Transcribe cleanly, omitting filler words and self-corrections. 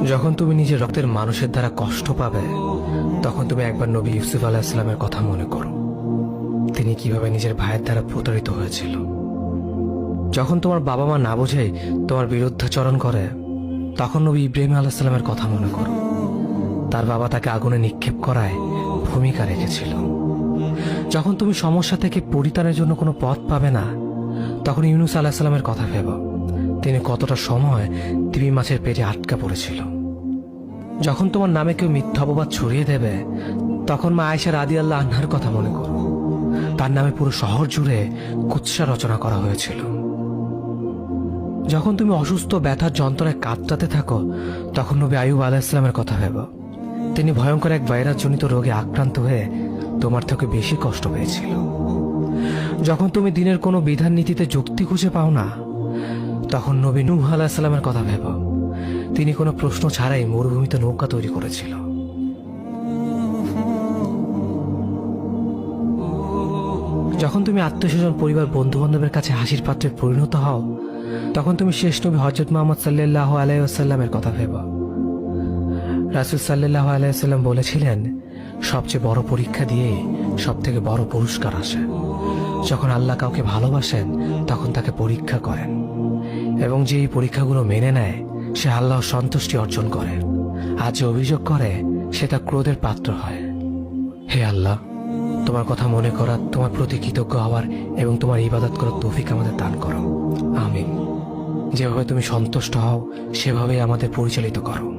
যখন তুমি নিজের রক্তের মানুষের দ্বারা কষ্ট পাবে, তখন তুমি একবার নবী ইউসুফ আলাইহিস সালামের কথা মনে করো। তিনি কিভাবে নিজের ভাইয়ের দ্বারা প্রতারিত হয়েছিল। যখন তোমার বাবা মা না বুঝেই তোমার বিরুদ্ধাচরণ করে, তখন নবী ইব্রাহিম আলাইহিস সালামের কথা মনে করো। তার বাবা তাকে আগুনে নিক্ষেপ করায় ভূমিকা রেখেছিল। যখন তুমি সমস্যা থেকে পরিত্রাণের জন্য কোনো পথ পাবে না, তখন ইউনুস আলাইহিস সালামের কথা ভেবো। তিনি কতটা সময় তিমি মাছের পেটে আটকা পড়েছিল। যখন তোমার নামে কেউ মিথ্যা অপবাদ ছড়িয়ে দেবে, তখন মা আয়েশা রাদিয়াল্লাহু আনহার কথা মনে করো। তার নামে পুরো শহর জুড়ে কুৎসা রচনা করা হয়েছিল। যখন তুমি অসুস্থ ব্যথার যন্ত্রণায় কাতরাতে থাকো, তখন নবী আইয়ুব আলাইহিস সালামের কথা ভেবো। তিনি ভয়ঙ্কর এক ভাইরাসজনিত রোগে আক্রান্ত হয়ে তোমার থেকে বেশি কষ্ট পেয়েছিল। যখন তুমি দিনের কোনো বিধান নীতিতে যুক্তি খুঁজে পাও না, তখন নবী নূহ আলাইহিস সালামের কথা ভেবো। তিনি কোনো প্রশ্ন ছাড়াই মরুভূমিতে নৌকা তৈরি করেছিল। যখন তুমি আত্মীয়স্বজন, পরিবার, বন্ধু বান্ধবের কাছে হাসির পাত্রে পরিণত হও, তখন তুমি শেষ নবী হযরত মুহাম্মদ সাল্লাল্লাহু আলাইহি ওয়াসাল্লামের কথা ভেবো। রাসূল সাল্লাল্লাহু আলাইহি ওয়াসাল্লাম বলেছিলেন, সবচেয়ে বড় পরীক্ষা দিয়ে সব থেকে বড় পুরস্কার আসে। যখন আল্লাহ কাউকে ভালোবাসেন, তখন তাকে পরীক্ষা করেন, এবং যে এই পরীক্ষাগুলো মেনে নেয়, সে আল্লাহর সন্তুষ্টি অর্জন করে। আর যে অভিযোগ করে, সে তার ক্রোধের পাত্র হয়। হে আল্লাহ, তোমার কথা মনে করা, তোমার প্রতি কৃতজ্ঞ হওয়ার এবং তোমার ইবাদত করার তৌফিক আমাদের দান করো। আমিন। যেভাবে তুমি সন্তুষ্ট হও, সেভাবেই আমাদের পরিচালিত করো।